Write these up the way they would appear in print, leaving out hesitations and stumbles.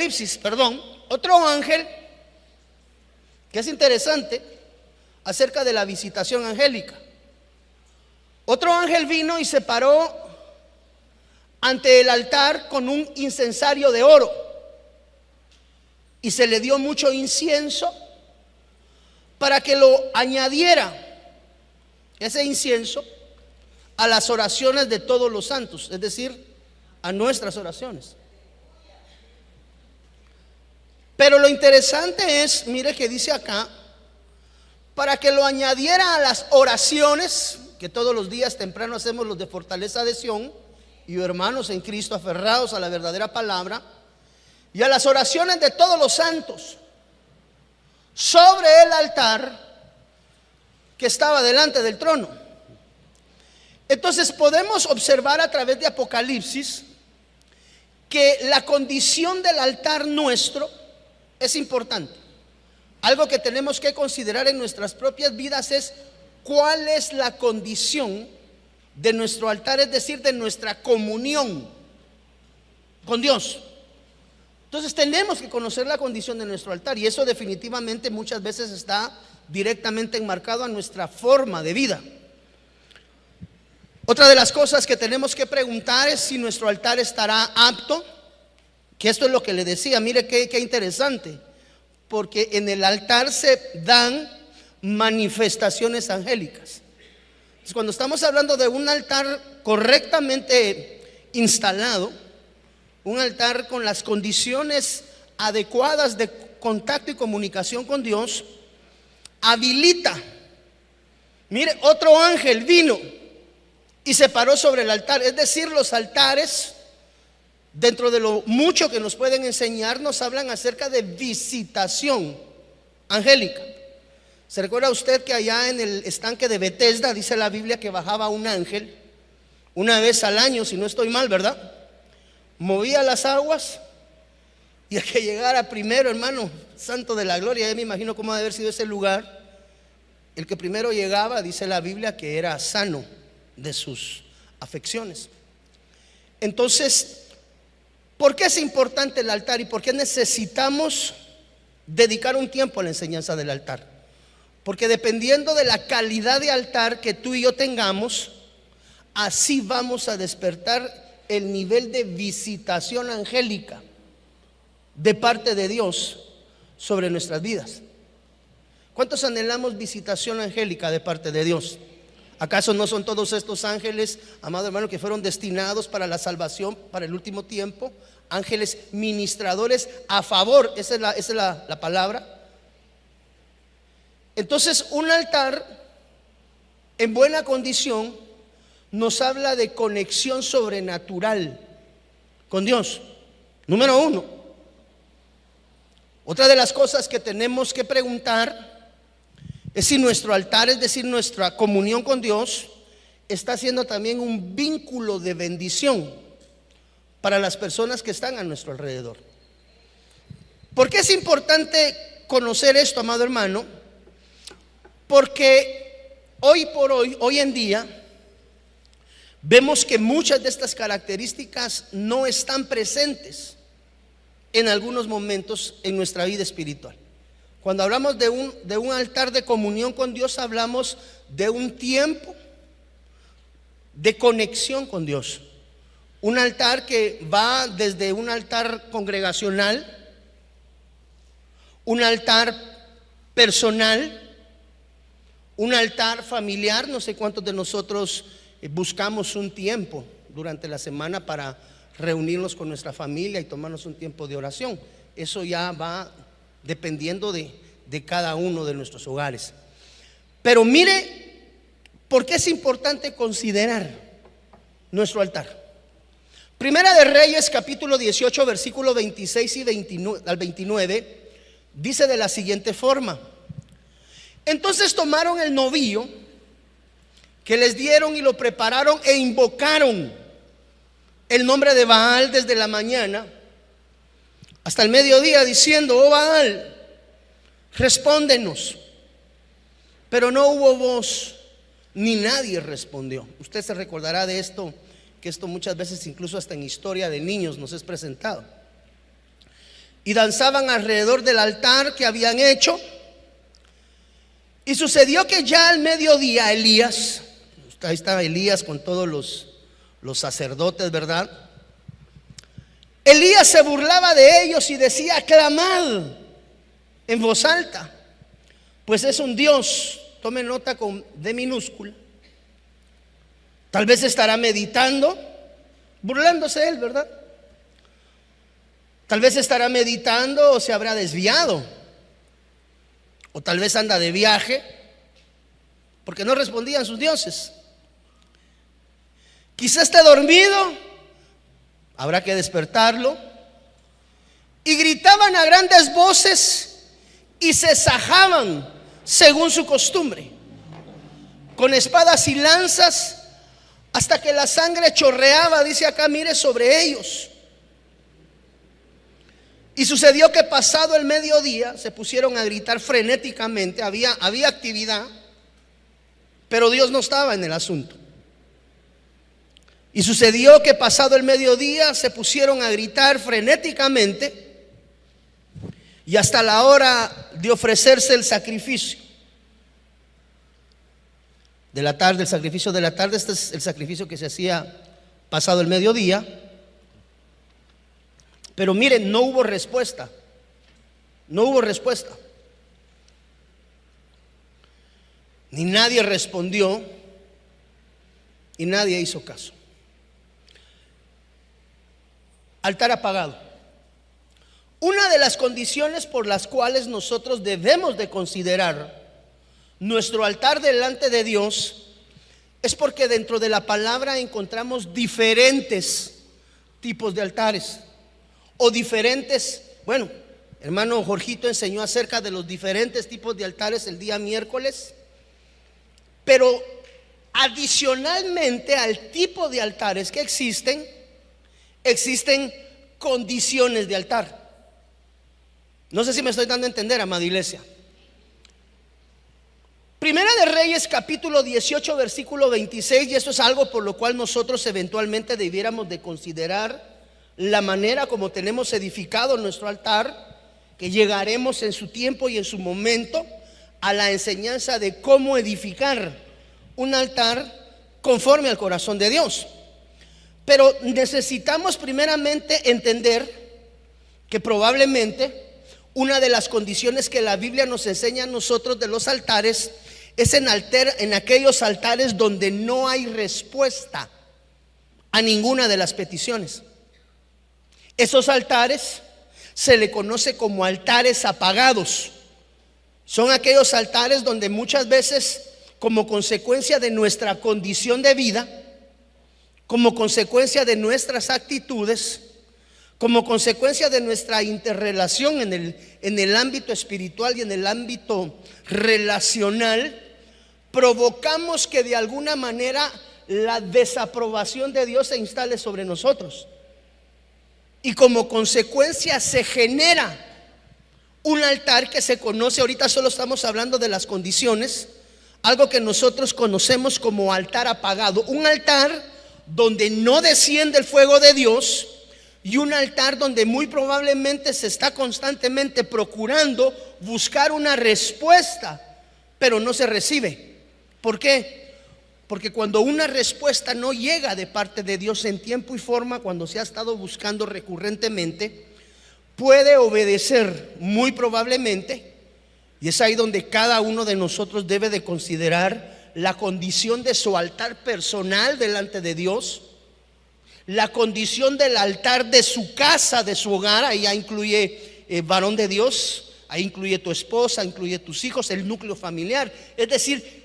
Apocalipsis, perdón, otro ángel, que es interesante, acerca de la visitación angélica. Otro ángel vino y se paró ante el altar con un incensario de oro, y se le dio mucho incienso para que lo añadiera, ese incienso, a las oraciones de todos los santos, es decir, a nuestras oraciones. Pero lo interesante es, mire que dice acá, para que lo añadiera a las oraciones que todos los días temprano hacemos los de Fortaleza de Sión y hermanos en Cristo aferrados a la verdadera palabra, y a las oraciones de todos los santos sobre el altar que estaba delante del trono. Entonces podemos observar a través de Apocalipsis que la condición del altar nuestro es importante. Algo que tenemos que considerar en nuestras propias vidas es cuál es la condición de nuestro altar, es decir, de nuestra comunión con Dios. Entonces tenemos que conocer la condición de nuestro altar, y eso definitivamente muchas veces está directamente enmarcado a nuestra forma de vida. Otra de las cosas que tenemos que preguntar es si nuestro altar estará apto, que esto es lo que le decía, mire qué interesante, porque en el altar se dan manifestaciones angélicas. Entonces, cuando estamos hablando de un altar correctamente instalado, un altar con las condiciones adecuadas de contacto y comunicación con Dios, habilita. Mire, otro ángel vino y se paró sobre el altar. Es decir, los altares, dentro de lo mucho que nos pueden enseñar, nos hablan acerca de visitación angélica. ¿Se recuerda usted que allá en el estanque de Betesda dice la Biblia que bajaba un ángel una vez al año, si no estoy mal, verdad? Movía las aguas, y el que llegara primero, hermano santo de la gloria, ya me imagino cómo debe haber sido ese lugar. El que primero llegaba, dice la Biblia, que era sano de sus afecciones. Entonces, ¿por qué es importante el altar y por qué necesitamos dedicar un tiempo a la enseñanza del altar? Porque dependiendo de la calidad de altar que tú y yo tengamos, así vamos a despertar el nivel de visitación angélica de parte de Dios sobre nuestras vidas. ¿Cuántos anhelamos visitación angélica de parte de Dios? ¿Acaso no son todos estos ángeles, amado hermano, que fueron destinados para la salvación, para el último tiempo? Ángeles ministradores a favor, esa es la palabra. Entonces, un altar en buena condición nos habla de conexión sobrenatural con Dios. Número uno. Otra de las cosas que tenemos que preguntar es si nuestro altar, es decir, nuestra comunión con Dios, está siendo también un vínculo de bendición para las personas que están a nuestro alrededor. ¿Por qué es importante conocer esto, amado hermano? Porque hoy en día, vemos que muchas de estas características no están presentes en algunos momentos en nuestra vida espiritual. Cuando hablamos de un altar de comunión con Dios, hablamos de un tiempo de conexión con Dios. Un altar que va desde un altar congregacional, un altar personal, un altar familiar. No sé cuántos de nosotros buscamos un tiempo durante la semana para reunirnos con nuestra familia y tomarnos un tiempo de oración. Eso ya va dependiendo de cada uno de nuestros hogares. Pero mire, ¿por qué es importante considerar nuestro altar? Primera de Reyes, capítulo 18, versículo 26 y 29, al 29, dice de la siguiente forma: entonces tomaron el novillo que les dieron y lo prepararon e invocaron el nombre de Baal desde la mañana hasta el mediodía, diciendo: oh Baal, respóndenos. Pero no hubo voz, ni nadie respondió. Usted se recordará de esto, que esto muchas veces incluso hasta en historia de niños nos es presentado. y danzaban alrededor del altar que habían hecho. Y sucedió que ya al mediodía Elías, ahí estaba Elías con todos los sacerdotes, ¿verdad? Elías se burlaba de ellos y decía: clamad en voz alta, pues es un Dios. Tome nota con D minúscula. Tal vez estará meditando, burlándose él, ¿verdad? Tal vez estará meditando o se habrá desviado, o tal vez anda de viaje, porque no respondían sus dioses. Quizá esté dormido, habrá que despertarlo. Y gritaban a grandes voces y se sajaban según su costumbre, con espadas y lanzas, hasta que la sangre chorreaba, dice acá, mire, sobre ellos. Y sucedió que pasado el mediodía se pusieron a gritar frenéticamente. Había actividad, pero Dios no estaba en el asunto. Y sucedió que pasado el mediodía se pusieron a gritar frenéticamente, y hasta la hora de ofrecerse el sacrificio de la tarde, el sacrificio de la tarde, este es el sacrificio que se hacía pasado el mediodía. Pero miren, no hubo respuesta. No hubo respuesta. Ni nadie respondió y nadie hizo caso. Altar apagado. Una de las condiciones por las cuales nosotros debemos de considerar nuestro altar delante de Dios es porque dentro de la palabra encontramos diferentes tipos de altares, o diferentes, bueno, hermano Jorgito enseñó acerca de los diferentes tipos de altares el día miércoles, pero adicionalmente al tipo de altares que existen condiciones de altar. No sé si me estoy dando a entender, amada iglesia. Primera de Reyes capítulo 18 versículo 26, y esto es algo por lo cual nosotros eventualmente debiéramos de considerar la manera como tenemos edificado nuestro altar, que llegaremos en su tiempo y en su momento a la enseñanza de cómo edificar un altar conforme al corazón de Dios. Pero necesitamos primeramente entender que probablemente una de las condiciones que la Biblia nos enseña a nosotros de los altares es en aquellos altares donde no hay respuesta a ninguna de las peticiones. Esos altares se le conoce como altares apagados. Son aquellos altares donde muchas veces, como consecuencia de nuestra condición de vida, como consecuencia de nuestras actitudes, como consecuencia de nuestra interrelación en el ámbito espiritual y en el ámbito relacional, provocamos que de alguna manera la desaprobación de Dios se instale sobre nosotros. Y como consecuencia se genera un altar que se conoce, ahorita solo estamos hablando de las condiciones, algo que nosotros conocemos como altar apagado. Un altar donde no desciende el fuego de Dios, y un altar donde muy probablemente se está constantemente procurando buscar una respuesta, pero no se recibe. ¿Por qué? Porque cuando una respuesta no llega de parte de Dios en tiempo y forma, cuando se ha estado buscando recurrentemente, puede obedecer muy probablemente, y es ahí donde cada uno de nosotros debe de considerar la condición de su altar personal delante de Dios, la condición del altar de su casa, de su hogar. Ahí ya incluye varón de Dios, ahí incluye tu esposa, incluye tus hijos, el núcleo familiar. Es decir,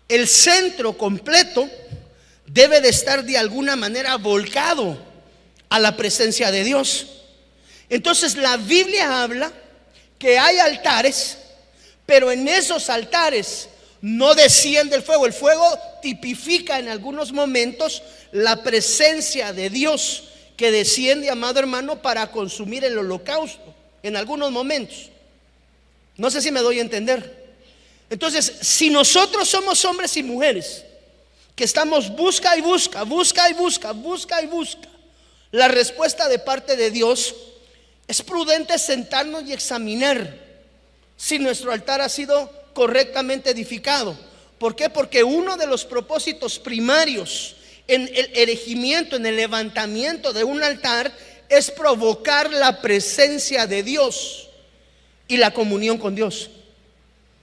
el centro completo debe de estar de alguna manera volcado a la presencia de Dios. Entonces la Biblia habla que hay altares, pero en esos altares no desciende el fuego. El fuego tipifica en algunos momentos la presencia de Dios que desciende, amado hermano, para consumir el holocausto en algunos momentos. No sé si me doy a entender. Entonces, si nosotros somos hombres y mujeres que estamos busca y busca la respuesta de parte de Dios, es prudente sentarnos y examinar si nuestro altar ha sido correctamente edificado. ¿Por qué? Porque uno de los propósitos primarios en el erigimiento, en el levantamiento de un altar, es provocar la presencia de Dios y la comunión con Dios.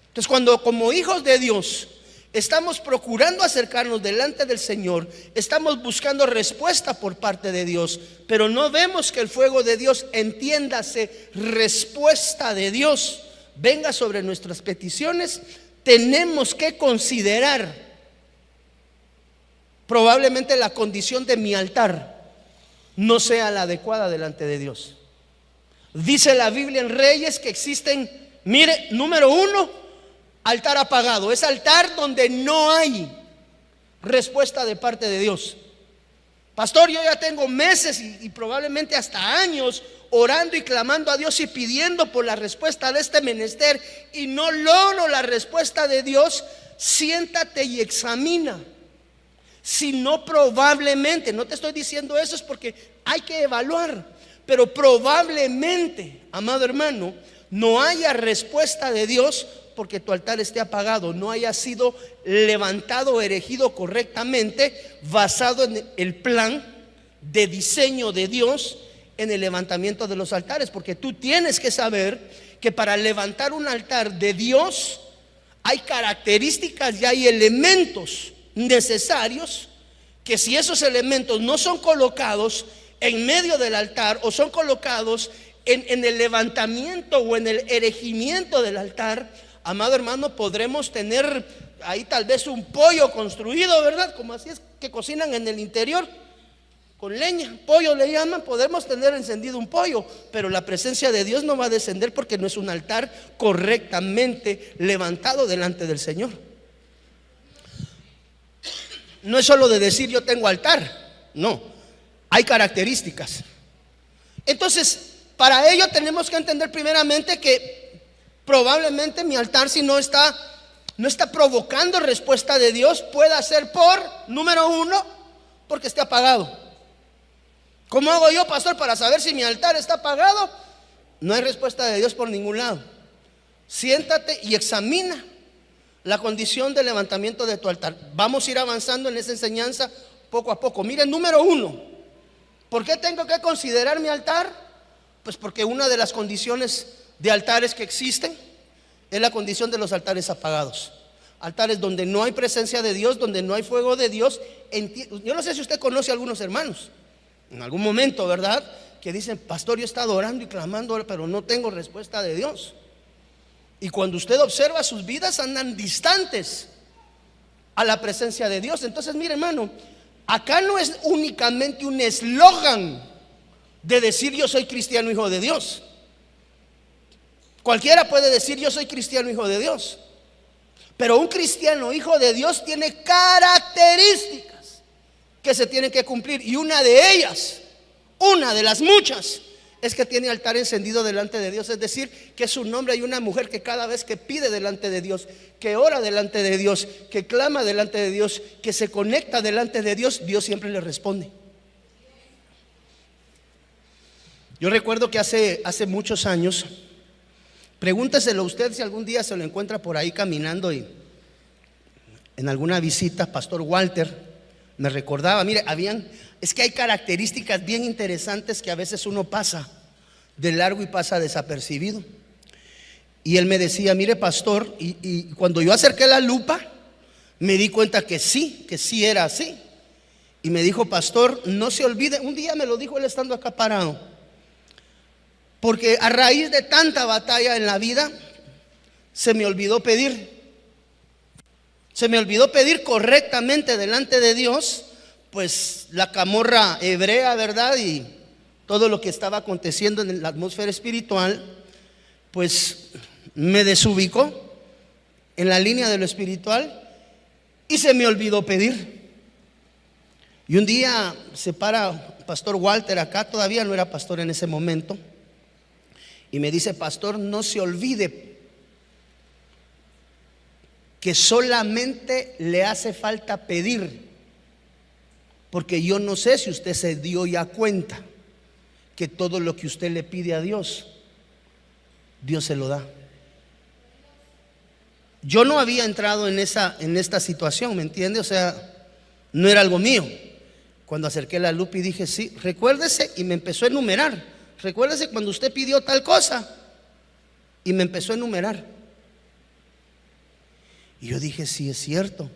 Entonces, cuando como hijos de Dios estamos procurando acercarnos delante del Señor, estamos buscando respuesta por parte de Dios, pero no vemos que el fuego de Dios, entiéndase, respuesta de Dios, venga sobre nuestras peticiones. Tenemos que considerar probablemente la condición de mi altar no sea la adecuada delante de Dios. Dice la Biblia en Reyes que existen, mire, número uno, altar apagado. Es altar donde no hay respuesta de parte de Dios. Pastor, yo ya tengo meses y probablemente hasta años orando y clamando a Dios y pidiendo por la respuesta de este menester y no logro la respuesta de Dios. Siéntate y examina. Si no, probablemente, no te estoy diciendo eso, es porque hay que evaluar, pero probablemente, amado hermano, no haya respuesta de Dios porque tu altar esté apagado, no haya sido levantado o erigido correctamente, basado en el plan de diseño de Dios en el levantamiento de los altares. Porque tú tienes que saber que para levantar un altar de Dios hay características y hay elementos necesarios que, si esos elementos no son colocados en medio del altar o son colocados en el levantamiento o en el erigimiento del altar, amado hermano, podremos tener ahí tal vez un pollo construido, ¿verdad? Como así es que cocinan en el interior, con leña, pollo le llaman. Podemos tener encendido un pollo, pero la presencia de Dios no va a descender porque no es un altar correctamente levantado delante del Señor. No es solo de decir yo tengo altar, no, hay características. Entonces, para ello tenemos que entender primeramente que probablemente mi altar, si no está provocando respuesta de Dios, pueda ser por, número uno, porque esté apagado. ¿Cómo hago yo, pastor, para saber si mi altar está apagado? No hay respuesta de Dios por ningún lado. Siéntate y examina la condición de levantamiento de tu altar. Vamos a ir avanzando en esa enseñanza poco a poco. Miren, número uno, ¿por qué tengo que considerar mi altar? Pues porque una de las condiciones de altares que existen es la condición de los altares apagados. Altares donde no hay presencia de Dios, donde no hay fuego de Dios. Yo no sé si usted conoce a algunos hermanos en algún momento, ¿verdad?, que dicen: pastor, yo he estado orando y clamando, pero no tengo respuesta de Dios. Y cuando usted observa sus vidas, andan distantes a la presencia de Dios. Entonces, mire, hermano, acá no es únicamente un eslogan de decir yo soy cristiano, hijo de Dios. Cualquiera puede decir yo soy cristiano, hijo de Dios, pero un cristiano, hijo de Dios, tiene características que se tienen que cumplir, y una de ellas, una de las muchas, es que tiene altar encendido delante de Dios. Es decir, que es un hombre y una mujer que cada vez que pide delante de Dios, que ora delante de Dios, que clama delante de Dios, que se conecta delante de Dios, Dios siempre le responde. Yo recuerdo que hace muchos años, pregúnteselo usted si algún día se lo encuentra por ahí caminando y en alguna visita, Pastor Walter me recordaba, mire, es que hay características bien interesantes que a veces uno pasa de largo y pasa desapercibido. Y él me decía: mire, pastor, y cuando yo acerqué la lupa, me di cuenta que sí era así. Y me dijo: pastor, no se olvide, un día me lo dijo él estando acá parado, porque a raíz de tanta batalla en la vida, se me olvidó pedir correctamente delante de Dios, pues la camorra hebrea, ¿verdad? Y todo lo que estaba aconteciendo en la atmósfera espiritual, pues me desubicó en la línea de lo espiritual y se me olvidó pedir. Y un día se para Pastor Walter acá, todavía no era pastor en ese momento, y me dice: pastor, no se olvide que solamente le hace falta pedir, porque yo no sé si usted se dio ya cuenta que todo lo que usted le pide a Dios, Dios se lo da. Yo no había entrado en esta situación, ¿me entiende? O sea, no era algo mío. Cuando acerqué la lupa y dije, sí, recuérdese, y me empezó a enumerar. Recuérdese cuando usted pidió tal cosa, y me empezó a enumerar. Y yo dije, sí, es cierto.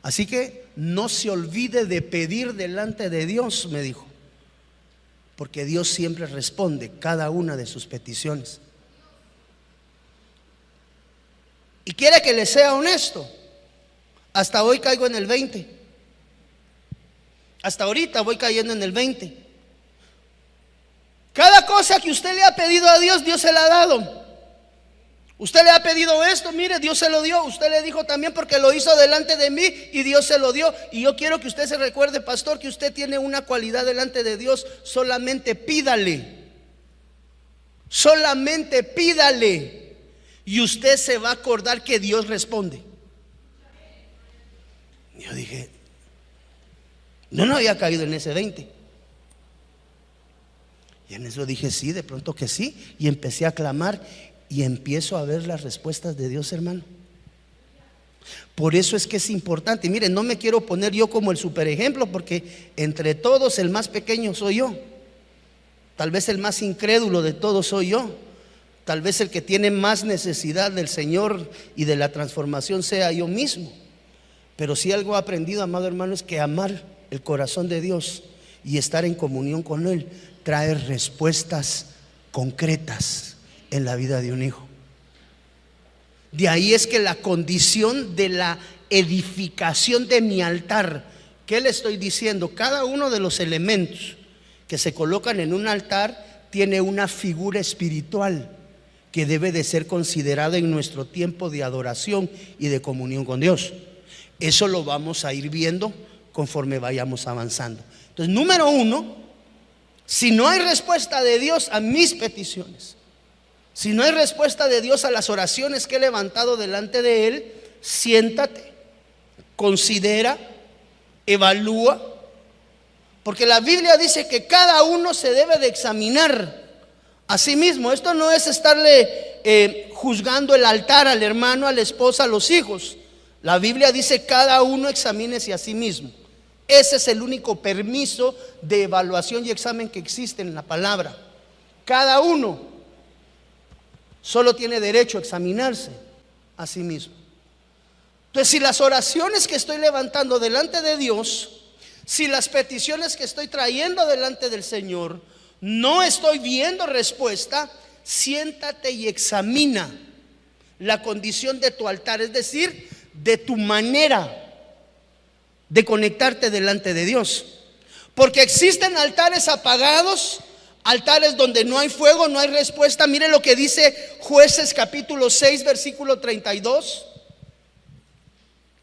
Así que no se olvide de pedir delante de Dios, me dijo, porque Dios siempre responde cada una de sus peticiones. Y quiere que le sea honesto. Hasta hoy caigo en el 20. Hasta ahorita voy cayendo en el 20. Cada cosa que usted le ha pedido a Dios, Dios se la ha dado. Usted le ha pedido esto, mire, Dios se lo dio. Usted le dijo también, porque lo hizo delante de mí y Dios se lo dio. Y yo quiero que usted se recuerde, pastor, que usted tiene una cualidad delante de Dios. Solamente pídale. Solamente pídale. Y usted se va a acordar que Dios responde. Yo dije, no había caído en ese 20. Y en eso dije, sí, de pronto que sí. Y empecé a clamar y empiezo a ver las respuestas de Dios, hermano. Por eso es que es importante. Miren, no me quiero poner yo como el super ejemplo, porque entre todos el más pequeño soy yo. Tal vez el más incrédulo de todos soy yo. Tal vez el que tiene más necesidad del Señor y de la transformación sea yo mismo. Pero si algo he aprendido, amado hermano, es que amar el corazón de Dios y estar en comunión con Él trae respuestas concretas en la vida de un hijo. De ahí es que la condición de la edificación de mi altar, ¿qué le estoy diciendo? Cada uno de los elementos que se colocan en un altar tiene una figura espiritual que debe de ser considerada en nuestro tiempo de adoración y de comunión con Dios. Eso lo vamos a ir viendo conforme vayamos avanzando. Entonces, número 1, si no hay respuesta de Dios a mis peticiones, si no hay respuesta de Dios a las oraciones que he levantado delante de Él, siéntate, considera, evalúa, porque la Biblia dice que cada uno se debe de examinar a sí mismo. Esto no es estarle juzgando el altar al hermano, a la esposa, a los hijos. La Biblia dice cada uno examínese a sí mismo. Ese es el único permiso de evaluación y examen que existe en la palabra. Cada uno solo tiene derecho a examinarse a sí mismo. Entonces, si las oraciones que estoy levantando delante de Dios, si las peticiones que estoy trayendo delante del Señor, no estoy viendo respuesta, siéntate y examina la condición de tu altar, es decir, de tu manera de conectarte delante de Dios. Porque existen altares apagados, altares donde no hay fuego, no hay respuesta. Mire lo que dice Jueces capítulo 6 versículo 32.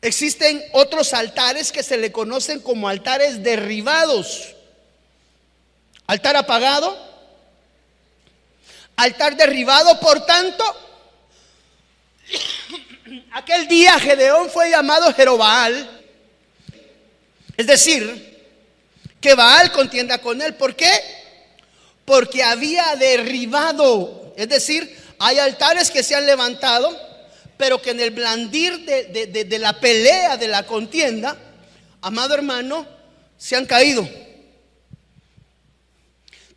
Existen otros altares que se le conocen como altares derribados. Altar apagado, altar derribado. Por tanto, aquel día Gedeón fue llamado Jerobaal, es decir, que Baal contienda con él. ¿Por qué? Porque había derribado. Es decir, hay altares que se han levantado, pero que en el blandir de la pelea, de la contienda, amado hermano, se han caído.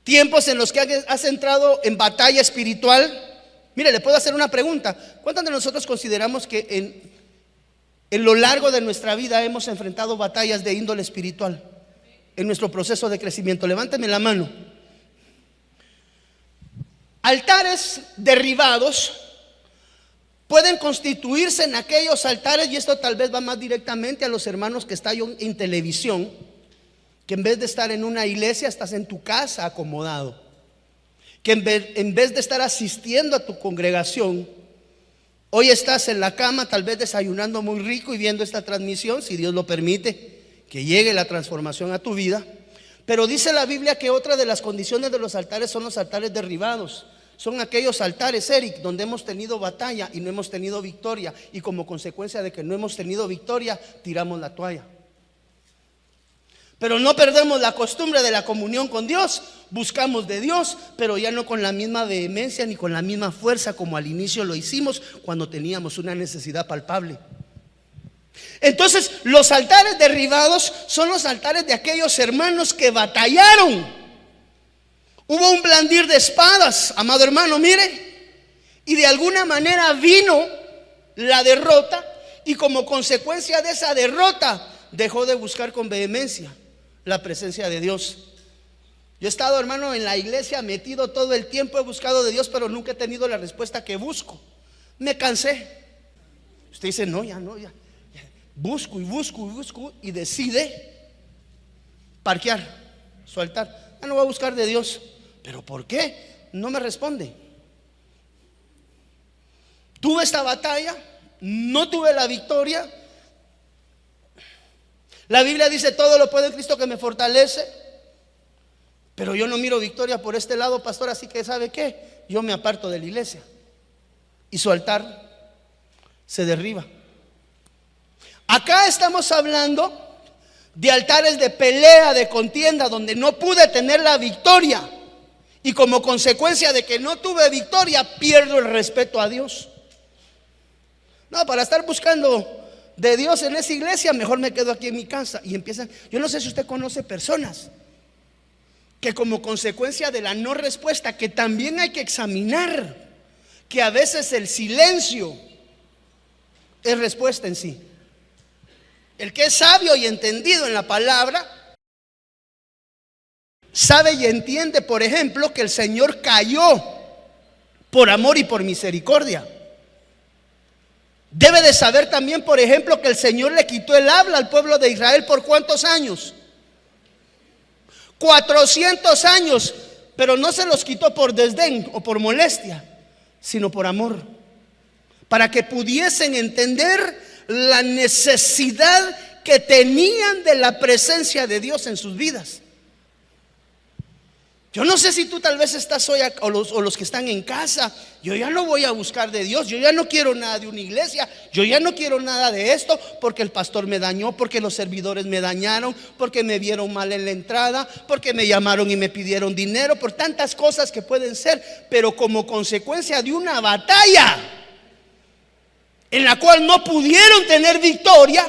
Tiempos en los que has entrado en batalla espiritual. Mire, le puedo hacer una pregunta. ¿Cuántos de nosotros consideramos que en lo largo de nuestra vida hemos enfrentado batallas de índole espiritual en nuestro proceso de crecimiento? Levánteme la mano. Altares derribados pueden constituirse en aquellos altares, y esto tal vez va más directamente a los hermanos que están en televisión, que en vez de estar en una iglesia estás en tu casa acomodado, que en vez de estar asistiendo a tu congregación, hoy estás en la cama, tal vez desayunando muy rico y viendo esta transmisión, si Dios lo permite, que llegue la transformación a tu vida. Pero dice la Biblia que otra de las condiciones de los altares son los altares derribados. Son aquellos altares, Eric, donde hemos tenido batalla y no hemos tenido victoria, y como consecuencia de que no hemos tenido victoria, tiramos la toalla. Pero no perdemos la costumbre de la comunión con Dios. Buscamos de Dios, pero ya no con la misma vehemencia ni con la misma fuerza como al inicio lo hicimos cuando teníamos una necesidad palpable. Entonces, los altares derribados son los altares de aquellos hermanos que batallaron. Hubo un blandir de espadas, amado hermano, mire, y de alguna manera vino la derrota, y como consecuencia de esa derrota dejó de buscar con vehemencia la presencia de Dios. Yo he estado, hermano, en la iglesia metido todo el tiempo, he buscado de Dios, pero nunca he tenido la respuesta que busco. Me cansé. Usted dice, no, ya. Busco y decide parquear su altar. No voy a buscar de Dios. ¿Pero por qué? No me responde. Tuve esta batalla, no tuve la victoria. La Biblia dice: todo lo puedo en Cristo que me fortalece. Pero yo no miro victoria por este lado, pastor. Así que ¿sabe qué? Yo me aparto de la iglesia y su altar se derriba. Acá estamos hablando de altares de pelea, de contienda, donde no pude tener la victoria, y como consecuencia de que no tuve victoria, pierdo el respeto a Dios. No, para estar buscando de Dios en esa iglesia, mejor me quedo aquí en mi casa. Y empiezan, yo no sé si usted conoce personas que como consecuencia de la no respuesta, que también hay que examinar, que a veces el silencio es respuesta en sí. El que es sabio y entendido en la palabra sabe y entiende, por ejemplo, que el Señor cayó por amor y por misericordia. Debe de saber también, por ejemplo, que el Señor le quitó el habla al pueblo de Israel por ¿cuántos años? 400 años, pero no se los quitó por desdén o por molestia, sino por amor, para que pudiesen entender la necesidad que tenían de la presencia de Dios en sus vidas. Yo no sé si tú tal vez estás hoy o los que están en casa. Yo ya no voy a buscar de Dios, yo ya no quiero nada de una iglesia, yo ya no quiero nada de esto, porque el pastor me dañó, porque los servidores me dañaron, porque me vieron mal en la entrada, porque me llamaron y me pidieron dinero, por tantas cosas que pueden ser. Pero como consecuencia de una batalla en la cual no pudieron tener victoria,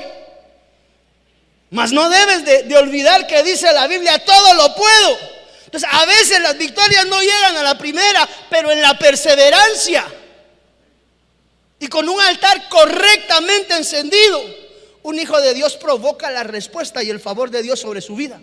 mas no debes de olvidar que dice la Biblia: todo lo puedo. Entonces, a veces las victorias no llegan a la primera, pero en la perseverancia y con un altar correctamente encendido, un hijo de Dios provoca la respuesta y el favor de Dios sobre su vida.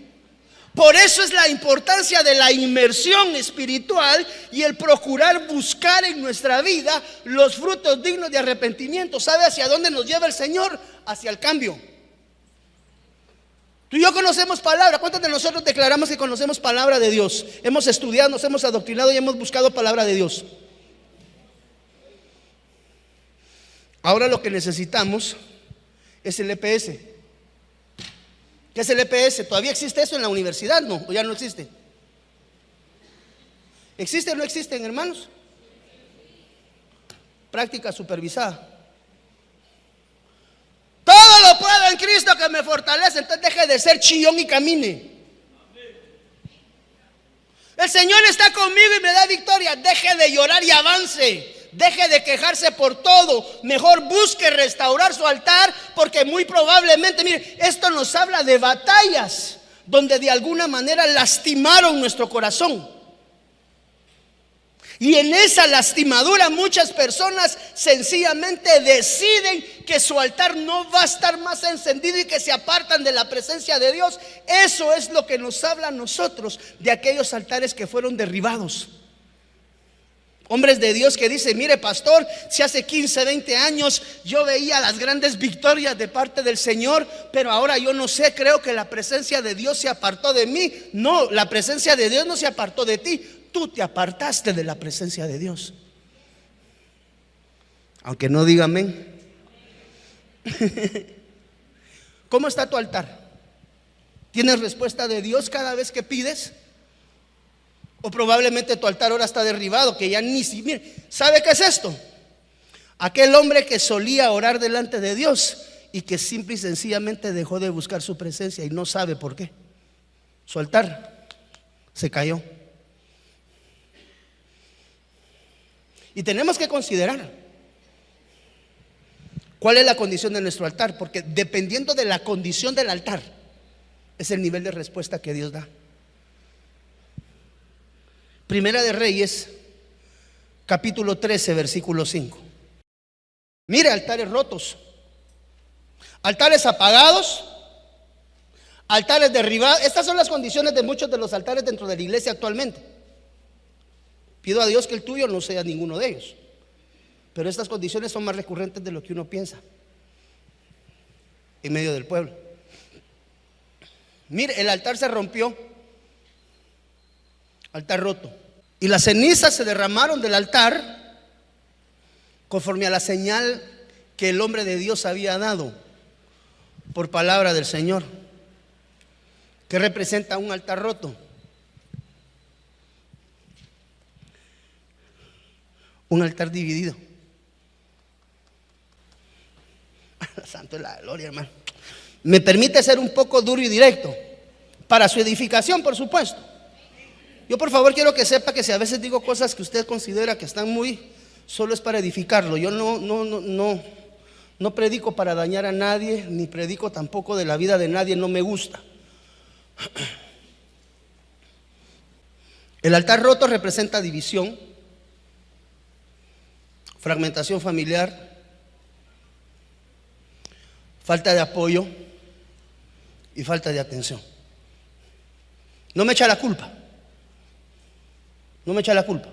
Por eso es la importancia de la inmersión espiritual y el procurar buscar en nuestra vida los frutos dignos de arrepentimiento. ¿Sabe hacia dónde nos lleva el Señor? Hacia el cambio. Tú y yo conocemos palabra. ¿Cuántos de nosotros declaramos que conocemos palabra de Dios? Hemos estudiado, nos hemos adoctrinado y hemos buscado palabra de Dios. Ahora lo que necesitamos es el EPS. ¿Qué es el EPS? ¿Todavía existe eso en la universidad? No, o ya no existe. ¿Existe o no existen, hermanos? Práctica supervisada. Todo lo puedo en Cristo que me fortalece. Entonces deje de ser chillón y camine. El Señor está conmigo y me da victoria. Deje de llorar y avance. Deje de quejarse por todo. Mejor busque restaurar su altar, porque muy probablemente, mire, esto nos habla de batallas donde de alguna manera lastimaron nuestro corazón. Y en esa lastimadura muchas personas sencillamente deciden que su altar no va a estar más encendido y que se apartan de la presencia de Dios. Eso es lo que nos habla a nosotros de aquellos altares que fueron derribados. Hombres de Dios que dicen: mire, pastor, si hace 15, 20 años yo veía las grandes victorias de parte del Señor, pero ahora yo no sé, creo que la presencia de Dios se apartó de mí. No, la presencia de Dios no se apartó de ti. Tú te apartaste de la presencia de Dios. Aunque no diga amén. ¿Cómo está tu altar? ¿Tienes respuesta de Dios cada vez que pides? O probablemente tu altar ahora está derribado, que ya ni si... Mire, ¿sabe qué es esto? Aquel hombre que solía orar delante de Dios y que simple y sencillamente dejó de buscar su presencia y no sabe por qué. Su altar se cayó. Y tenemos que considerar cuál es la condición de nuestro altar, porque dependiendo de la condición del altar es el nivel de respuesta que Dios da. Primera de Reyes, capítulo 13, versículo 5. Mire, altares rotos, altares apagados, altares derribados. Estas son las condiciones de muchos de los altares dentro de la iglesia actualmente. Pido a Dios que el tuyo no sea ninguno de ellos, pero estas condiciones son más recurrentes de lo que uno piensa en medio del pueblo. Mire, el altar se rompió, altar roto, y las cenizas se derramaron del altar conforme a la señal que el hombre de Dios había dado por palabra del Señor. ¿Qué representa un altar roto? Un altar dividido. Santo es la gloria, hermano. Me permite ser un poco duro y directo, para su edificación, por supuesto. Yo por favor quiero que sepa que si a veces digo cosas que usted considera que están muy, solo es para edificarlo. Yo no predico para dañar a nadie, ni predico tampoco de la vida de nadie, no me gusta. El altar roto representa división, fragmentación familiar, falta de apoyo y falta de atención. No me echa la culpa. No me echa la culpa.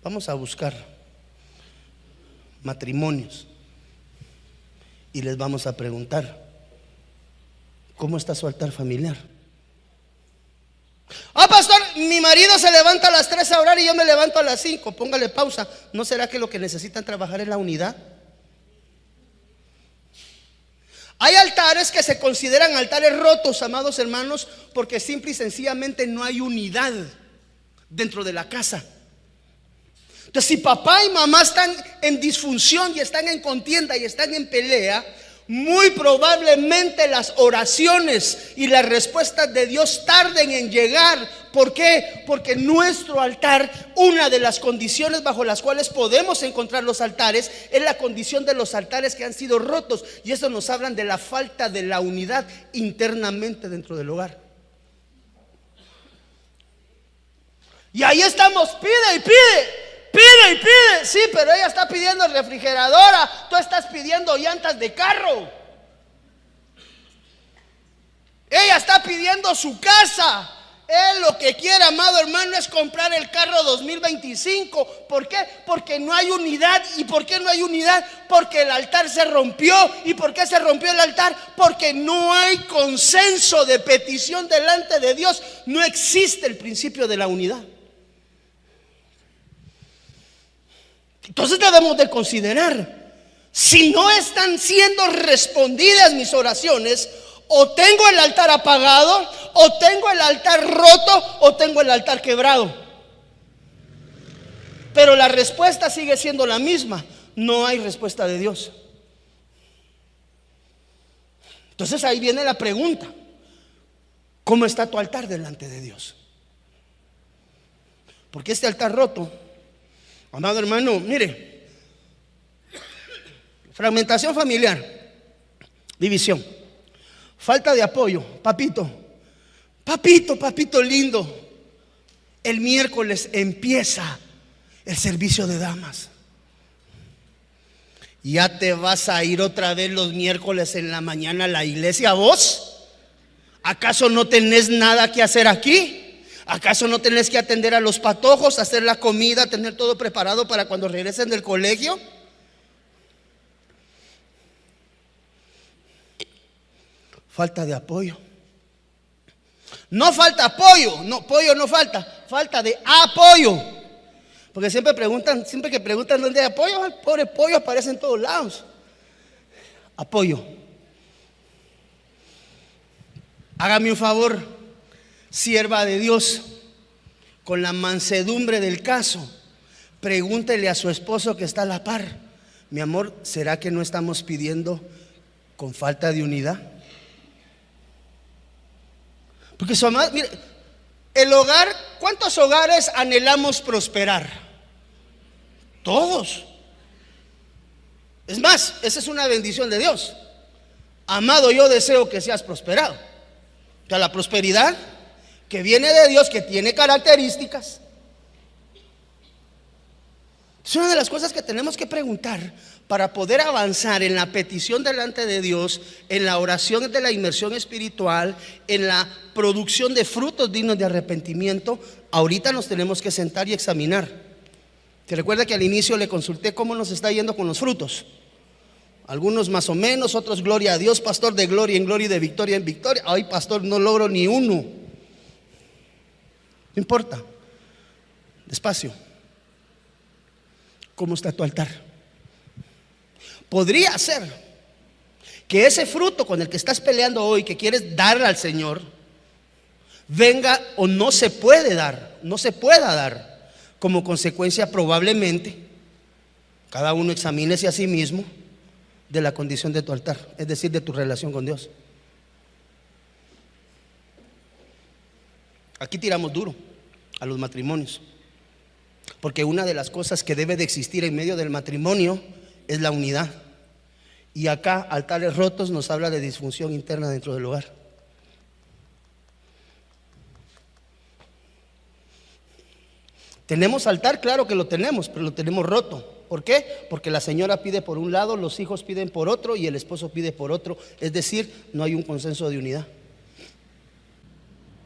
Vamos a buscar matrimonios y les vamos a preguntar: ¿cómo está su altar familiar? Pastor, mi marido se levanta a las 3 a orar y yo me levanto a las 5. Póngale pausa. ¿No será que lo que necesitan trabajar es la unidad? Hay altares que se consideran altares rotos, amados hermanos, porque simple y sencillamente no hay unidad dentro de la casa. Entonces, si papá y mamá están en disfunción y están en contienda y están en pelea, muy probablemente las oraciones y las respuestas de Dios tarden en llegar. ¿Por qué? Porque nuestro altar, una de las condiciones bajo las cuales podemos encontrar los altares, es la condición de los altares que han sido rotos. Y eso nos hablan de la falta de la unidad internamente dentro del hogar. Y ahí estamos, pide y pide. Pide y pide, sí, pero ella está pidiendo refrigeradora, tú estás pidiendo llantas de carro. Ella está pidiendo su casa. Él lo que quiere, amado hermano, es comprar el carro 2025. ¿Por qué? Porque no hay unidad. ¿Y por qué no hay unidad? Porque el altar se rompió. ¿Y por qué se rompió el altar? Porque no hay consenso de petición delante de Dios. No existe el principio de la unidad. Entonces debemos de considerar, si no están siendo respondidas mis oraciones, o tengo el altar apagado, o tengo el altar roto, o tengo el altar quebrado. Pero la respuesta sigue siendo la misma: no hay respuesta de Dios. Entonces ahí viene la pregunta: ¿cómo está tu altar delante de Dios? Porque este altar roto, amado hermano, mire, fragmentación familiar, división, falta de apoyo. Papito lindo, el miércoles empieza el servicio de damas. ¿Ya te vas a ir otra vez los miércoles en la mañana a la iglesia vos? ¿Acaso no tenés nada que hacer aquí? ¿Acaso no tenés que atender a los patojos, hacer la comida, tener todo preparado para cuando regresen del colegio? Falta de apoyo. No falta apoyo, no falta, falta de apoyo. Porque siempre que preguntan dónde hay apoyo, el pobre pollo aparece en todos lados. Apoyo. Hágame un favor, sierva de Dios, con la mansedumbre del caso, pregúntele a su esposo que está a la par: mi amor, ¿será que no estamos pidiendo con falta de unidad? Porque mire, el hogar, ¿cuántos hogares anhelamos prosperar? Todos. Es más, esa es una bendición de Dios. Amado, yo deseo que seas prosperado. O sea, la prosperidad que viene de Dios, que tiene características. Es una de las cosas que tenemos que preguntar para poder avanzar en la petición delante de Dios, en la oración de la inmersión espiritual, en la producción de frutos dignos de arrepentimiento. Ahorita nos tenemos que sentar y examinar. ¿Te recuerda que al inicio le consulté cómo nos está yendo con los frutos? Algunos más o menos, otros gloria a Dios, pastor, de gloria en gloria y de victoria en victoria. Ay, pastor, no logro ni uno. No importa. Despacio. ¿Cómo está tu altar? Podría ser que ese fruto con el que estás peleando hoy, que quieres darle al Señor, venga o no se puede dar, no se pueda dar, como consecuencia probablemente, cada uno examínese a sí mismo, de la condición de tu altar, es decir, de tu relación con Dios. Aquí tiramos duro a los matrimonios, porque una de las cosas que debe de existir en medio del matrimonio es la unidad. Y acá, altares rotos nos habla de disfunción interna dentro del hogar. ¿Tenemos altar? Claro que lo tenemos, pero lo tenemos roto. ¿Por qué? Porque la señora pide por un lado, los hijos piden por otro y el esposo pide por otro. Es decir, no hay un consenso de unidad.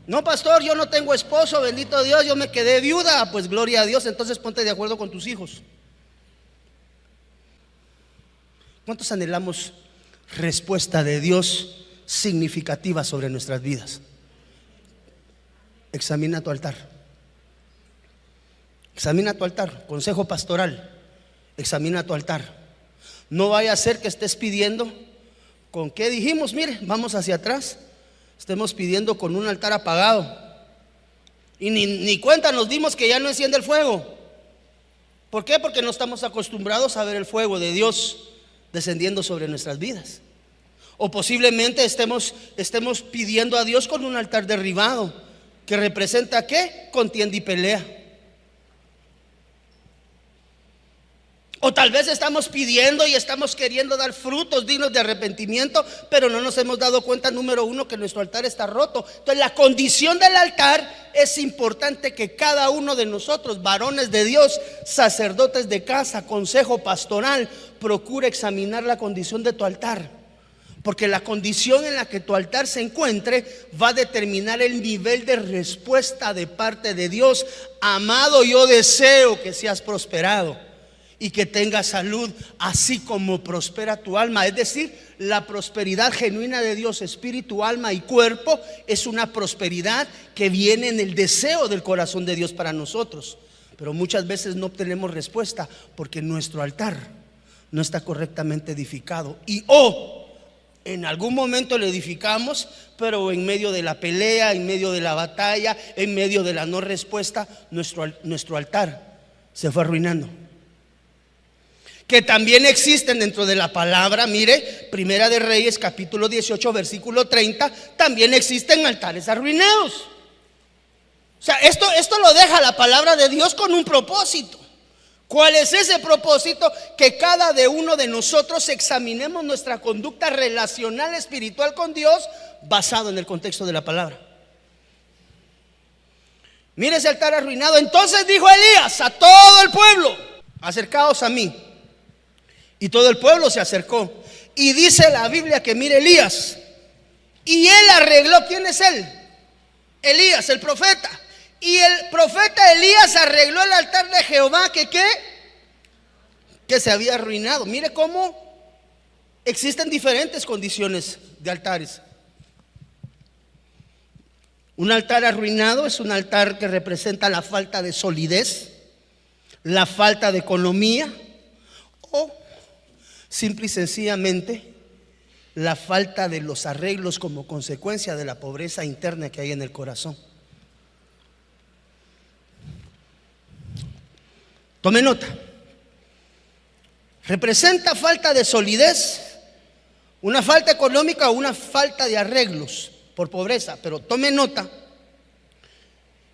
No, pastor, yo no tengo esposo, bendito Dios, yo me quedé viuda. Pues gloria a Dios, entonces ponte de acuerdo con tus hijos. ¿Cuántos anhelamos respuesta de Dios significativa sobre nuestras vidas? Examina tu altar. Examina tu altar. Consejo pastoral. Examina tu altar. No vaya a ser que estés pidiendo con qué dijimos, mire, vamos hacia atrás. Estemos pidiendo con un altar apagado. Y ni cuenta nos dimos que ya no enciende el fuego. ¿Por qué? Porque no estamos acostumbrados a ver el fuego de Dios descendiendo sobre nuestras vidas. O posiblemente estemos pidiendo a Dios con un altar derribado, que representa ¿qué? Contienda y pelea. O tal vez estamos pidiendo y estamos queriendo dar frutos dignos de arrepentimiento, pero no nos hemos dado cuenta, número uno, que nuestro altar está roto. Entonces la condición del altar es importante que cada uno de nosotros, varones de Dios, sacerdotes de casa, consejo pastoral, procure examinar la condición de tu altar. Porque la condición en la que tu altar se encuentre va a determinar el nivel de respuesta de parte de Dios. Amado, yo deseo que seas prosperado y que tengas salud, así como prospera tu alma. Es decir, la prosperidad genuina de Dios, espíritu, alma y cuerpo, es una prosperidad que viene en el deseo del corazón de Dios para nosotros. Pero muchas veces no obtenemos respuesta porque nuestro altar no está correctamente edificado. Y en algún momento lo edificamos, pero en medio de la pelea, en medio de la batalla, en medio de la no respuesta, nuestro altar se fue arruinando. Que también existen dentro de la palabra, mire, Primera de Reyes capítulo 18 versículo 30, también existen altares arruinados. O sea, esto lo deja la palabra de Dios con un propósito. ¿Cuál es ese propósito? Que cada uno de nosotros examinemos nuestra conducta relacional espiritual con Dios basado en el contexto de la palabra. Mire ese altar arruinado. Entonces dijo Elías a todo el pueblo: acercaos a mí. Y todo el pueblo se acercó. Y dice la Biblia que mire Elías, y él arregló. ¿Quién es él? Elías, el profeta. Y el profeta Elías arregló el altar de Jehová que se había arruinado. Mire cómo existen diferentes condiciones de altares. Un altar arruinado es un altar que representa la falta de solidez, la falta de economía, o simple y sencillamente la falta de los arreglos como consecuencia de la pobreza interna que hay en el corazón. Tome nota. Representa falta de solidez, una falta económica o una falta de arreglos. por pobreza, pero tome nota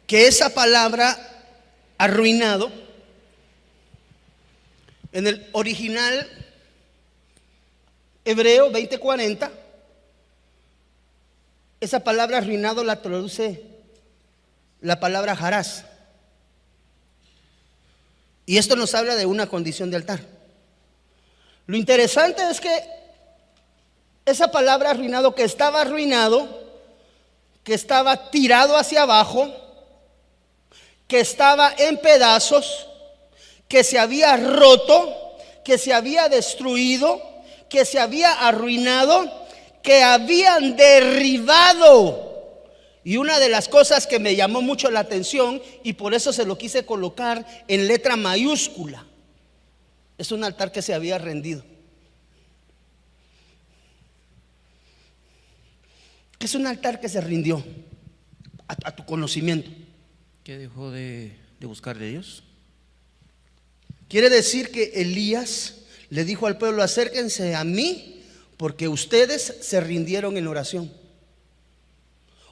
que esa palabra arruinado en el original hebreo 2040, esa palabra arruinado la traduce la palabra jarás. Y esto nos habla de una condición de altar. Lo interesante es que esa palabra arruinado, que estaba arruinado, que estaba tirado hacia abajo, que estaba en pedazos, que se había roto, que se había destruido, que se había arruinado, que habían derribado. Y una de las cosas que me llamó mucho la atención, y por eso se lo quise colocar en letra mayúscula, es un altar que se había rendido. ¿Qué es un altar que se rindió a tu conocimiento? ¿Que dejó de buscar de Dios? Quiere decir que Elías le dijo al pueblo: acérquense a mí porque ustedes se rindieron en oración,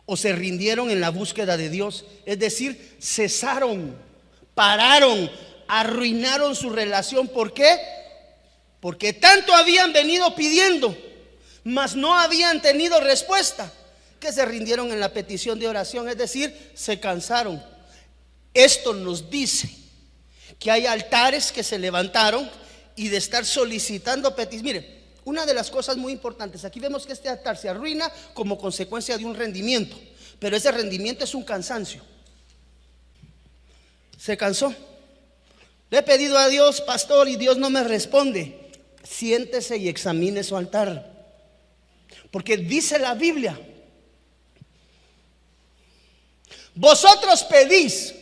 o se rindieron en la búsqueda de Dios. Es decir, cesaron, pararon, arruinaron su relación. ¿Por qué? Porque tanto habían venido pidiendo, mas no habían tenido respuesta, que se rindieron en la petición de oración. Es decir, se cansaron. Esto nos dice que hay altares que se levantaron y de estar solicitando peticiones. Mire, una de las cosas muy importantes, aquí vemos que este altar se arruina como consecuencia de un rendimiento, pero ese rendimiento es un cansancio. Se cansó. Le he pedido a Dios, pastor, y Dios no me responde. Siéntese y examine su altar, porque dice la Biblia: vosotros pedís.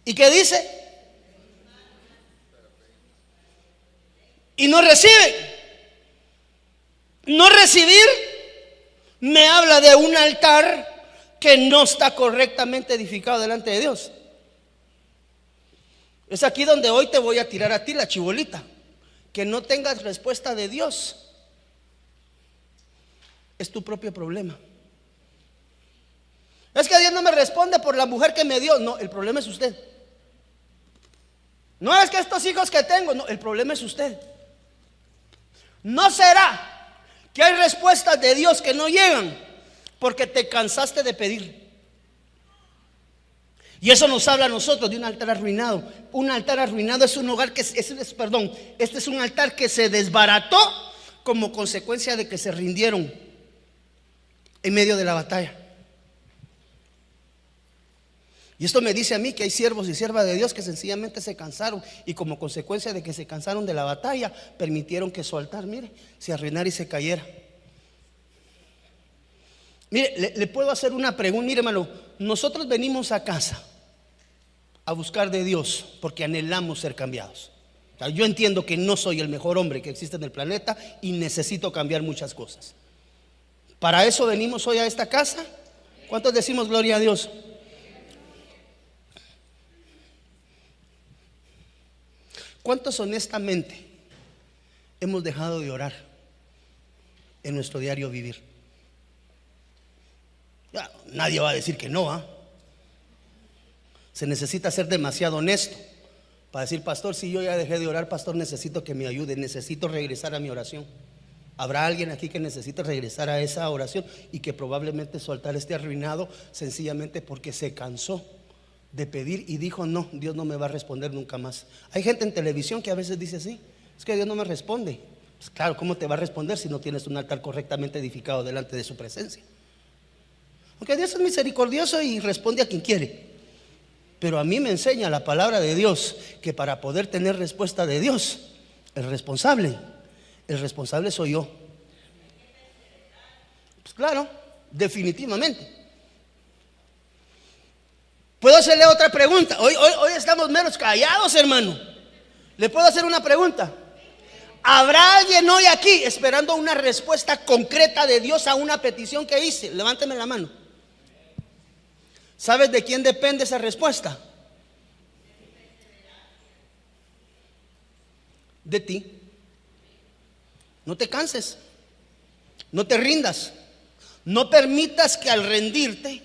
¿Y qué dice? Y no reciben. No recibir me habla de un altar que no está correctamente edificado delante de Dios. Es aquí donde hoy te voy a tirar a ti la chibolita. Que no tengas respuesta de Dios es tu propio problema. Es que Dios no me responde por la mujer que me dio. No, el problema es usted. No es que estos hijos que tengo. No, el problema es usted. ¿No será que hay respuestas de Dios que no llegan porque te cansaste de pedir? Y eso nos habla a nosotros de un altar arruinado. Un altar arruinado es un hogar que este es un altar que se desbarató como consecuencia de que se rindieron en medio de la batalla. Y esto me dice a mí que hay siervos y siervas de Dios que sencillamente se cansaron, y como consecuencia de que se cansaron de la batalla, permitieron que su altar, mire, se arruinara y se cayera. Mire, le puedo hacer una pregunta. Mire, hermano, nosotros venimos a casa a buscar de Dios porque anhelamos ser cambiados. O sea, yo entiendo que no soy el mejor hombre que existe en el planeta y necesito cambiar muchas cosas. Para eso venimos hoy a esta casa. ¿Cuántos decimos gloria a Dios? ¿Cuántos honestamente hemos dejado de orar en nuestro diario vivir? Ya, nadie va a decir que no, Se necesita ser demasiado honesto para decir: pastor, si yo ya dejé de orar, pastor, necesito que me ayude, necesito regresar a mi oración. Habrá alguien aquí que necesite regresar a esa oración y que probablemente su altar esté arruinado sencillamente porque se cansó de pedir y dijo: no, Dios no me va a responder nunca más. Hay gente en televisión que a veces dice así: es que Dios no me responde. Pues claro, ¿cómo te va a responder si no tienes un altar correctamente edificado delante de su presencia? Aunque Dios es misericordioso y responde a quien quiere, pero a mí me enseña la palabra de Dios que para poder tener respuesta de Dios, el responsable soy yo. Pues claro, definitivamente. ¿Puedo hacerle otra pregunta? Hoy estamos menos callados, hermano. ¿Le puedo hacer una pregunta? ¿Habrá alguien hoy aquí esperando una respuesta concreta de Dios a una petición que hice? Levánteme la mano. ¿Sabes de quién depende esa respuesta? De ti. No te canses, no te rindas, No permitas que al rendirte